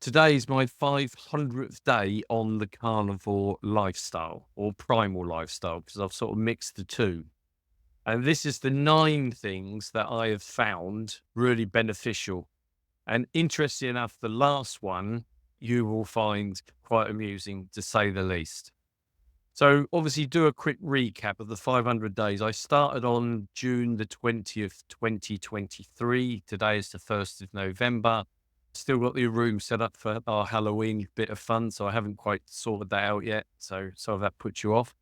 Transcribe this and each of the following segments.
Today is my 500th day on the carnivore lifestyle or primal lifestyle because I've sort of mixed the two. And this is the 9 things that I have found really beneficial. And interesting enough, the last one you will find quite amusing to say the least. So obviously do a quick recap of the 500 days. I started on June the 20th, 2023. Today is the 1st of November. Still got the room set up for our Halloween bit of fun, so I haven't quite sorted that out yet. So some of that puts you off.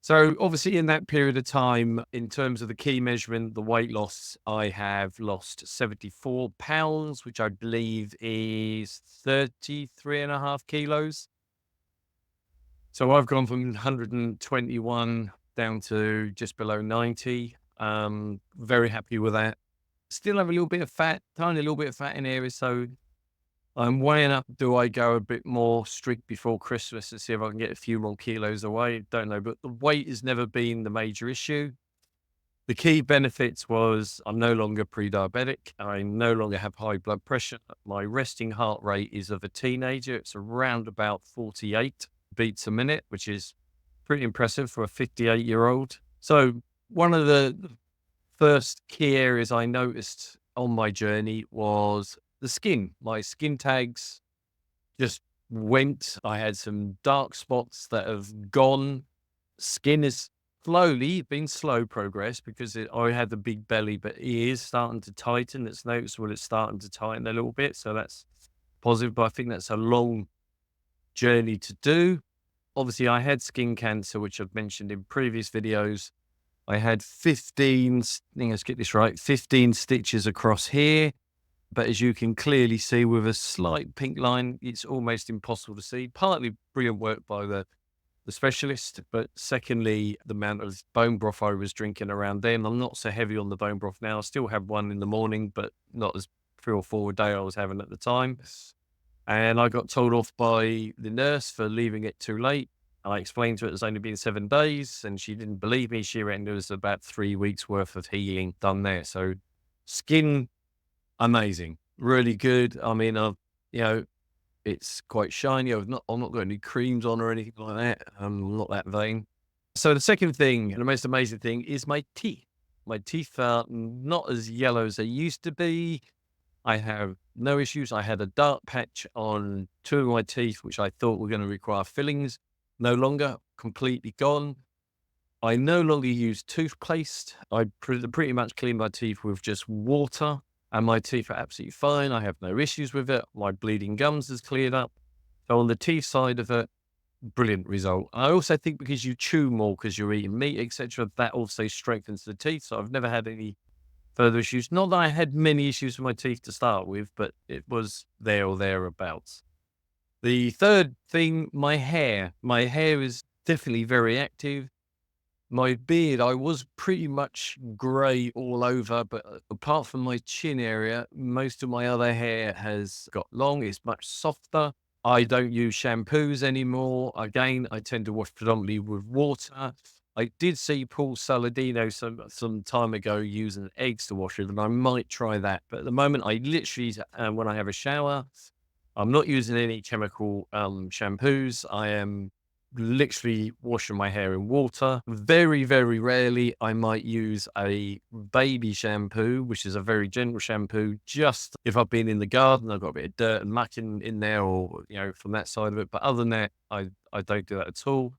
So obviously in that period of time, in terms of the key measurement, the weight loss, I have lost 74 pounds, which I believe is 33 and a half kilos. So I've gone from 121 down to just below 90. Very happy with that. Still have a little bit of fat, tiny little bit of fat in areas. So I'm weighing up. Do I go a bit more strict before Christmas to see if I can get a few more kilos away? Don't know. But the weight has never been the major issue. The key benefits was I'm no longer pre-diabetic. I no longer have high blood pressure. My resting heart rate is of a teenager. It's around about 48 beats a minute, which is pretty impressive for a 58-year-old. So one of the first key areas I noticed on my journey was the skin. My skin tags just went. I had some dark spots that have gone. Skin is slowly been slow progress because I had the big belly, but it is starting to tighten. It's noticeable it's starting to tighten a little bit. So that's positive, but I think that's a long journey to do. Obviously, I had skin cancer, which I've mentioned in previous videos. I had 15, let's get this right, 15 stitches across here. But as you can clearly see with a slight pink line, it's almost impossible to see. Partly brilliant work by the specialist, but secondly, the amount of bone broth I was drinking around then. I'm not so heavy on the bone broth now. I still have one in the morning, but not as 3 or 4 a day I was having at the time. And I got told off by the nurse for leaving it too late. I explained to her it's only been 7 days, and she didn't believe me. She reckoned there was about 3 weeks worth of healing done there. So skin, amazing, really good. I mean, it's quite shiny. I've not got any creams on or anything like that. I'm not that vain. So the second thing, and the most amazing thing, is my teeth. My teeth are not as yellow as they used to be. I have no issues. I had a dark patch on 2 of my teeth, which I thought were going to require fillings. No longer, completely gone. I no longer use toothpaste. I pretty much clean my teeth with just water, and my teeth are absolutely fine. I have no issues with it. My bleeding gums has cleared up. So on the teeth side of it, brilliant result. I also think because you chew more because you're eating meat, etc., that also strengthens the teeth. So I've never had any further issues. Not that I had many issues with my teeth to start with, but it was there or thereabouts. The third thing, my hair. My hair is definitely very active. My beard, I was pretty much grey all over, but apart from my chin area, most of my other hair has got long. It's much softer. I don't use shampoos anymore. Again, I tend to wash predominantly with water. I did see Paul Saladino some time ago using eggs to wash it, and I might try that. But at the moment, I literally, when I have a shower, I'm not using any chemical shampoos. I am literally washing my hair in water. Very, very rarely, I might use a baby shampoo, which is a very gentle shampoo, just if I've been in the garden, I've got a bit of dirt and muck in there or, from that side of it. But other than that, I don't do that at all.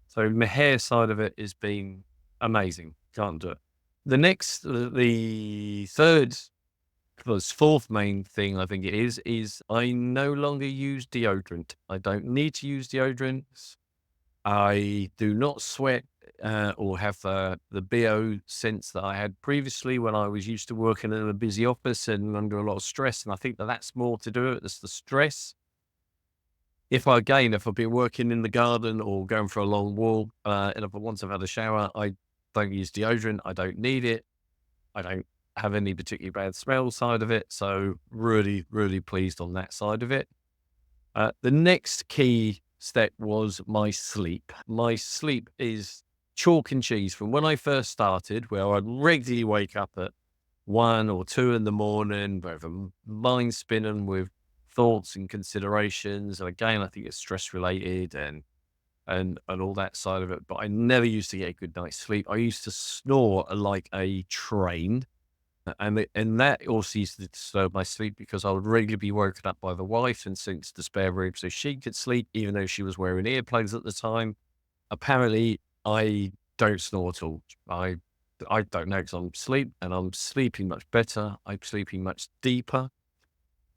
So my hair side of it has been amazing. Can't do it. The third, plus fourth main thing I think it is I no longer use deodorant. I don't need to use deodorant. I do not sweat or have the BO sense that I had previously when I was used to working in a busy office and under a lot of stress. And I think that's more to do with it. It's the stress. If I've been working in the garden or going for a long walk, and once I've had a shower, I don't use deodorant. I don't need it. I don't have any particularly bad smell side of it. So really, really pleased on that side of it. The next key step was my sleep. My sleep is chalk and cheese from when I first started, where I'd regularly wake up at 1 or 2 in the morning, with a mind spinning with thoughts and considerations. And again, I think it's stress related and all that side of it. But I never used to get a good night's sleep. I used to snore like a train. And that also used to disturb my sleep because I would regularly be woken up by the wife and sent to the spare room so she could sleep, even though she was wearing earplugs at the time. Apparently, I don't snore at all. I don't know because I'm asleep and I'm sleeping much better. I'm sleeping much deeper.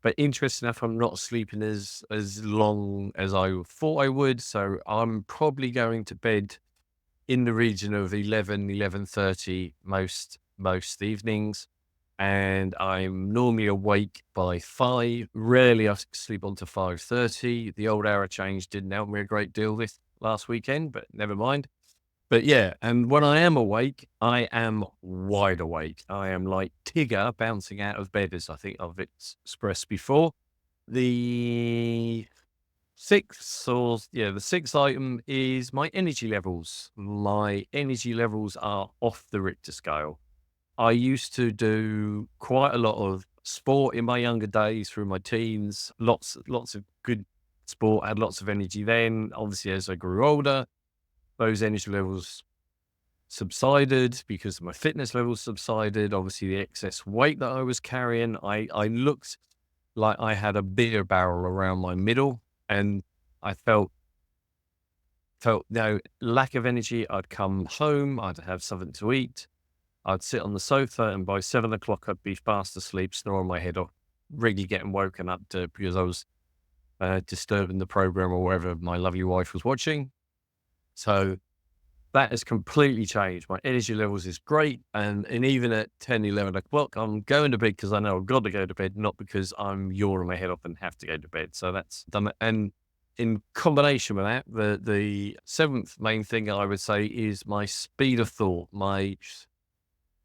But interesting enough, I'm not sleeping as long as I thought I would. So I'm probably going to bed in the region of 11:30 most evenings, and I'm normally awake by 5. Rarely I sleep on to 5:30. The old hour change didn't help me a great deal this last weekend, but never mind. But yeah, and when I am awake, I am wide awake. I am like Tigger bouncing out of bed, as I think I've expressed before. The the sixth item is my energy levels. My energy levels are off the Richter scale. I used to do quite a lot of sport in my younger days through my teens, lots of good sport, had lots of energy then. Obviously, as I grew older, those energy levels subsided because my fitness levels subsided. Obviously, the excess weight that I was carrying, I looked like I had a beer barrel around my middle, and I felt no lack of energy. I'd come home, I'd have something to eat, I'd sit on the sofa, and by 7 o'clock, I'd be fast asleep, snoring my head off, really getting woken up to because I was disturbing the program or whatever my lovely wife was watching. So that has completely changed. My energy levels is great. And even at 10, 11 o'clock, I'm going to bed because I know I've got to go to bed, not because I'm yawning my head off and have to go to bed. So that's done. And in combination with that, the seventh main thing I would say is my speed of thought. My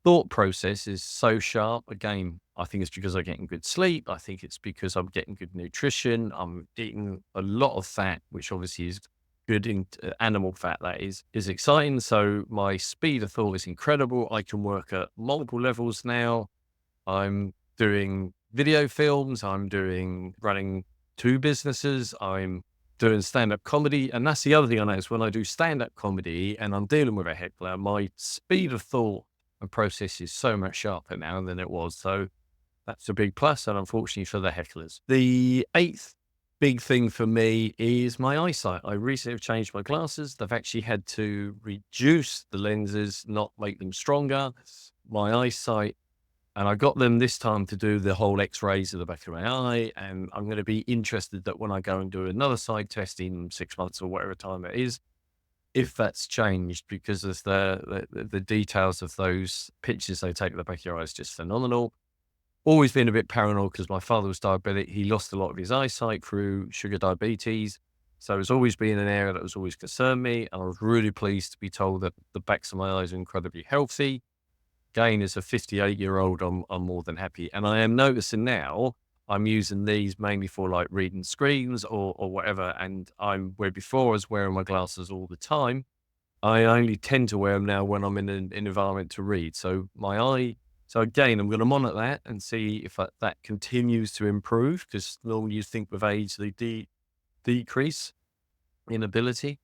thought process is so sharp. Again, I think it's because I'm getting good sleep. I think it's because I'm getting good nutrition. I'm eating a lot of fat, which obviously is good in animal fat. That is exciting. So my speed of thought is incredible. I can work at multiple levels now. I'm doing video films. I'm running 2 businesses. I'm doing stand-up comedy. And that's the other thing I notice when I do stand-up comedy and I'm dealing with a heckler, my speed of thought and process is so much sharper now than it was. So that's a big plus, and unfortunately for the hecklers. The eighth big thing for me is my eyesight. I recently have changed my glasses. They've actually had to reduce the lenses, not make them stronger. My eyesight, and I got them this time to do the whole x-rays of the back of my eye. And I'm going to be interested that when I go and do another side test in 6 months or whatever time it is, if that's changed, because of the details of those pictures they take of the back of your eyes, just phenomenal. Always been a bit paranoid because my father was diabetic. He lost a lot of his eyesight through sugar diabetes. So it's always been an area that was always concerned me. And I was really pleased to be told that the backs of my eyes are incredibly healthy. Again, as a 58-year-old, I'm more than happy. And I am noticing now I'm using these mainly for like reading screens or whatever. And where before I was wearing my glasses all the time, I only tend to wear them now when I'm in an environment to read. So so again, I'm going to monitor that and see if that continues to improve, because normally you think with age, they decrease in ability.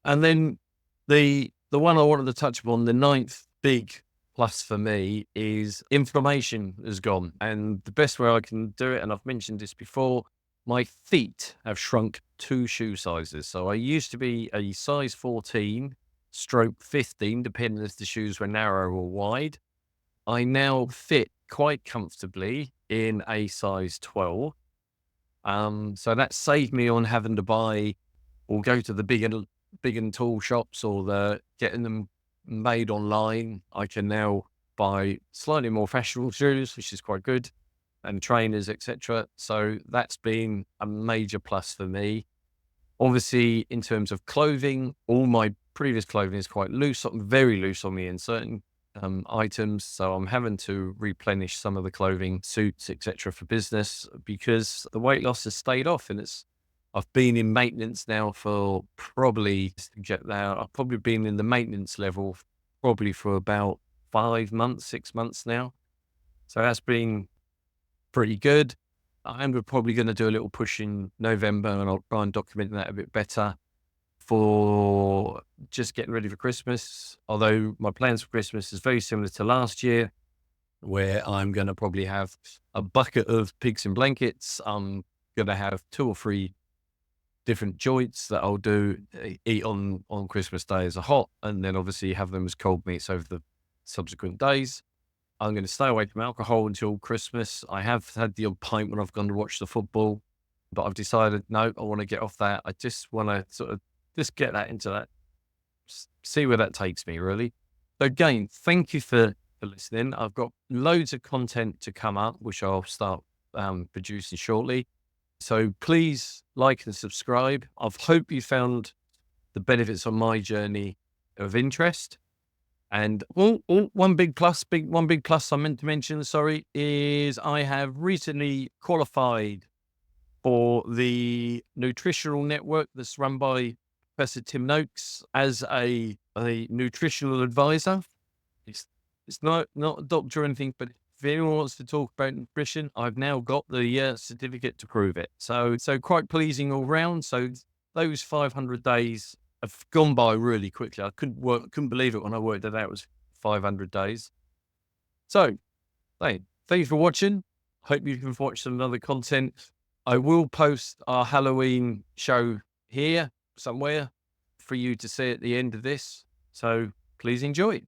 And then the one I wanted to touch upon, the ninth big plus for me, is inflammation has gone. And the best way I can do it, and I've mentioned this before, my feet have shrunk 2 shoe sizes. So I used to be a size 14 stroke 15, depending if the shoes were narrow or wide. I now fit quite comfortably in a size 12. So that saved me on having to buy or go to the big and tall shops or getting them made online. I can now buy slightly more fashionable shoes, which is quite good, and trainers, etc. So that's been a major plus for me. Obviously, in terms of clothing, all my previous clothing is quite loose, very loose on me in certain items. So I'm having to replenish some of the clothing, suits, etc. for business because the weight loss has stayed off. And I've been in maintenance now for I've probably been in the maintenance level probably for about 5 months, 6 months now. So that's been pretty good. I'm probably going to do a little push in November, and I'll try and document that a bit better for just getting ready for Christmas. Although my plans for Christmas is very similar to last year, where I'm going to probably have a bucket of pigs in blankets. I'm going to have 2 or 3 different joints that I'll eat on Christmas Day as a hot, and then obviously have them as cold meats over the subsequent days. I'm going to stay away from alcohol until Christmas. I have had the odd pint when I've gone to watch the football, but I've decided, no, I want to get off that. I just want to sort of just get that into that, see where that takes me, really. So again, thank you for listening. I've got loads of content to come up, which I'll start producing shortly. So please like and subscribe. I hope you found the benefits of my journey of interest. And one big plus I meant to mention, sorry, is I have recently qualified for the Nutritional Network that's run by Professor Tim Noakes as a nutritional advisor. It's not a doctor or anything, but if anyone wants to talk about nutrition, I've now got the certificate to prove it. So quite pleasing all round. So those 500 days have gone by really quickly. I couldn't believe it when I worked it out. It was 500 days. So, hey, thanks for watching. Hope you can watch some other content. I will post our Halloween show here somewhere for you to see at the end of this. So please enjoy.